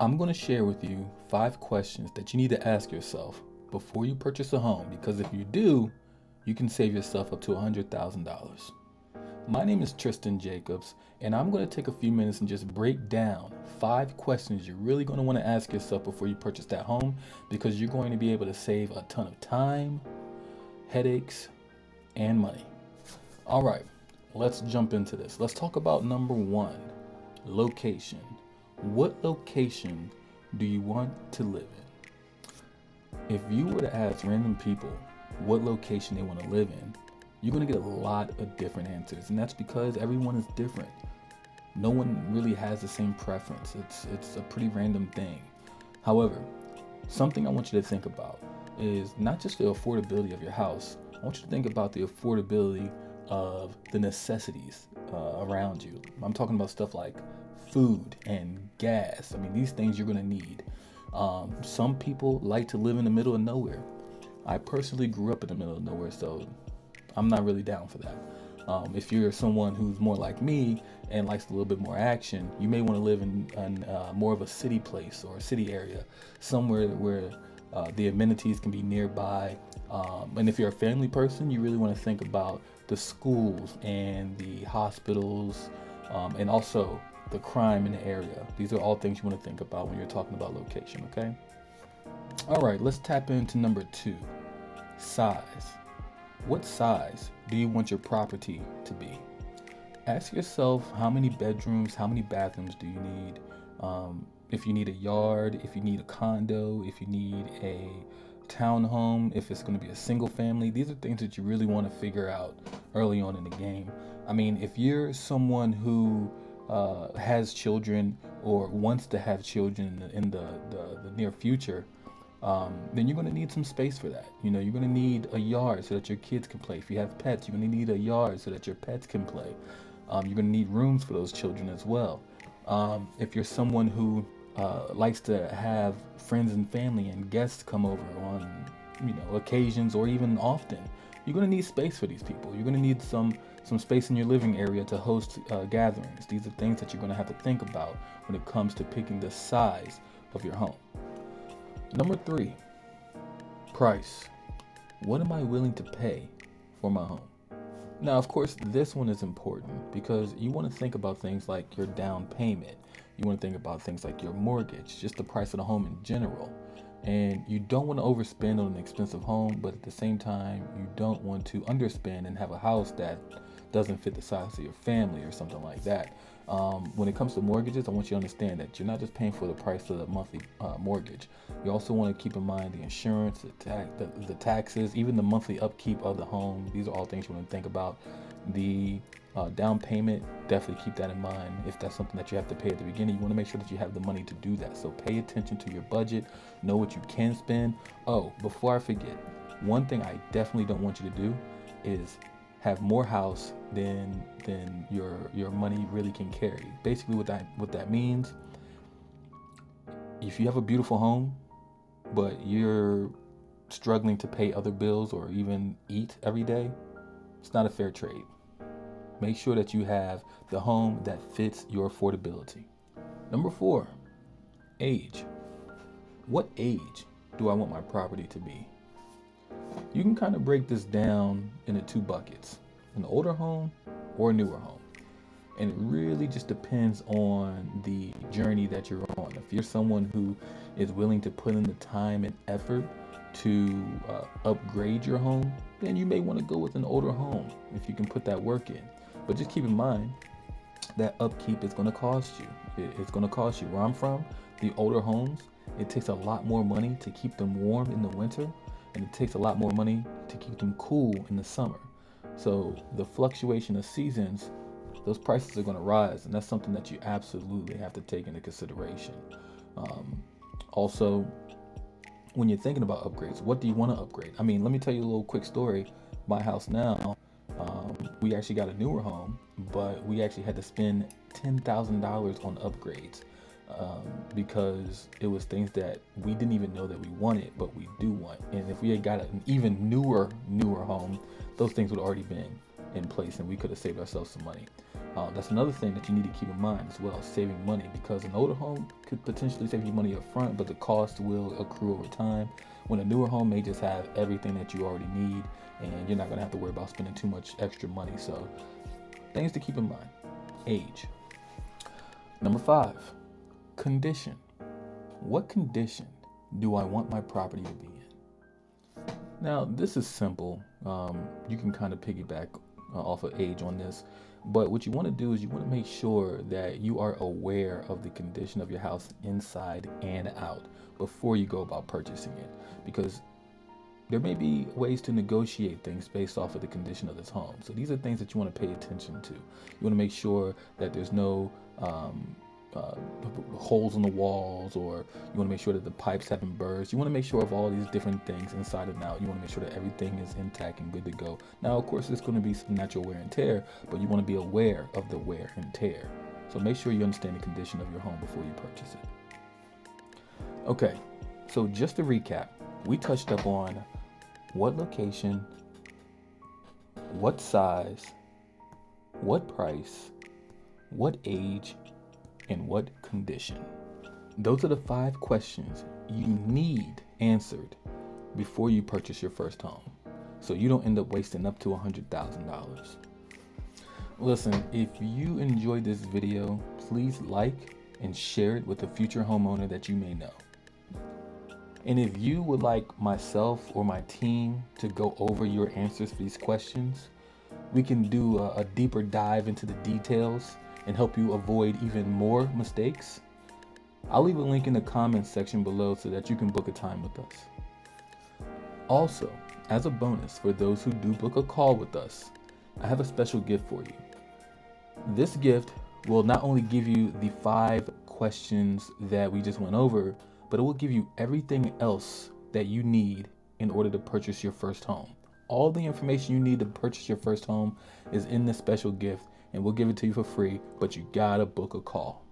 I'm going to share with you 5 questions that you need to ask yourself before you purchase a home, because if you do, you can save yourself up to $100,000. My name is Tristan Jacobs, and I'm going to take a few minutes and just break down 5 questions you're really going to want to ask yourself before you purchase that home, because you're going to be able to save a ton of time, headaches, and money. All right, let's jump into this. Let's talk about number 1, location. What location do you want to live in? If you were to ask random people what location they want to live in, you're going to get a lot of different answers, and that's because everyone is different. No one really has the same preference. It's a pretty random thing. However, something I want you to think about is not just the affordability of your house. I want you to think about the affordability of the necessities around you. I'm talking about stuff like food and gas. I mean, these things you're going to need. Some people like to live in the middle of nowhere. I personally grew up in the middle of nowhere, so I'm not really down for that. If you're someone who's more like me and likes a little bit more action, you may want to live in more of a city place or a city area, somewhere where the amenities can be nearby. And if you're a family person, you really want to think about the schools and the hospitals, and also the crime in the area. These are all things you want to think about when you're talking about location, okay? All right, let's tap into number 2, size. What size do you want your property to be? Ask yourself, how many bedrooms, how many bathrooms do you need? If you need a yard, if you need a condo, if you need a townhome, if it's going to be a single family. These are things that you really want to figure out early on in the game. I mean, if you're someone who has children or wants to have children in the near future, then you're going to need some space for that. You know, you're going to need a yard so that your kids can play. If you have pets, you're going to need a yard so that your pets can play. You're going to need rooms for those children as well. If you're someone who likes to have friends and family and guests come over on, occasions or even often, you're going to need space for these people. You're going to need some space in your living area to host gatherings. These are things that you're going to have to think about when it comes to picking the size of your home. Number 3, price. What am I willing to pay for my home? Now, of course, this one is important because you want to think about things like your down payment. You want to think about things like your mortgage, just the price of the home in general. And you don't want to overspend on an expensive home, but at the same time, you don't want to underspend and have a house that doesn't fit the size of your family or something like that. When it comes to mortgages, I want you to understand that you're not just paying for the price of the monthly mortgage. You also want to keep in mind the insurance, the taxes, even the monthly upkeep of the home. These are all things you want to think about. The down payment, definitely keep that in mind. If that's something that you have to pay at the beginning, you want to make sure that you have the money to do that. So pay attention to your budget, know what you can spend. Oh, before I forget, one thing I definitely don't want you to do is have more house than your money really can carry. Basically, what that means, if you have a beautiful home, but you're struggling to pay other bills or even eat every day, it's not a fair trade. Make sure that you have the home that fits your affordability. Number 4, age. What age do I want my property to be? You can kind of break this down into 2 buckets, an older home or a newer home. And it really just depends on the journey that you're on. If you're someone who is willing to put in the time and effort to upgrade your home, then you may want to go with an older home if you can put that work in. But just keep in mind that upkeep is going to cost you. It's going to cost you. Where I'm from, the older homes, it takes a lot more money to keep them warm in the winter, and it takes a lot more money to keep them cool in the summer. So the fluctuation of seasons, those prices are going to rise, and that's something that you absolutely have to take into consideration. Also, when you're thinking about upgrades, what do you want to upgrade? I mean, let me tell you a little quick story. My house now, we actually got a newer home, but we actually had to spend $10,000 on upgrades because it was things that we didn't even know that we wanted, but we do want. And if we had got an even newer home, those things would already been in place, and we could have saved ourselves some money. That's another thing that you need to keep in mind as well, saving money, because an older home could potentially save you money up front, but the cost will accrue over time. When a newer home may just have everything that you already need, and you're not going to have to worry about spending too much extra money. So things to keep in mind. Age. Number 5, condition. What condition do I want my property to be in? Now, this is simple. You can kind of piggyback off of age on this, but what you want to do is you want to make sure that you are aware of the condition of your house inside and out before you go about purchasing it, because there may be ways to negotiate things based off of the condition of this home. So these are things that you want to pay attention to. You want to make sure that there's no holes in the walls, or you want to make sure that the pipes haven't burst. You want to make sure of all these different things inside and out. You want to make sure that everything is intact and good to go. Now, of course, there's going to be some natural wear and tear, but you want to be aware of the wear and tear. So make sure you understand the condition of your home before you purchase it. Okay, so just to recap, we touched up on what location, what size, what price, what age, and what condition. Those are the 5 questions you need answered before you purchase your first home, so you don't end up wasting up to $100,000. Listen, if you enjoyed this video, please like and share it with a future homeowner that you may know. And if you would like myself or my team to go over your answers for these questions, we can do a deeper dive into the details and help you avoid even more mistakes. I'll leave a link in the comments section below so that you can book a time with us. Also, as a bonus for those who do book a call with us, I have a special gift for you. This gift will not only give you the 5 questions that we just went over, but it will give you everything else that you need in order to purchase your first home. All the information you need to purchase your first home is in this special gift, and we'll give it to you for free, but you gotta book a call.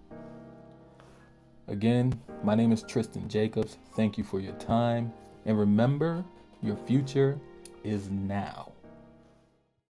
Again, my name is Tristan Jacobs. Thank you for your time, and remember, your future is now.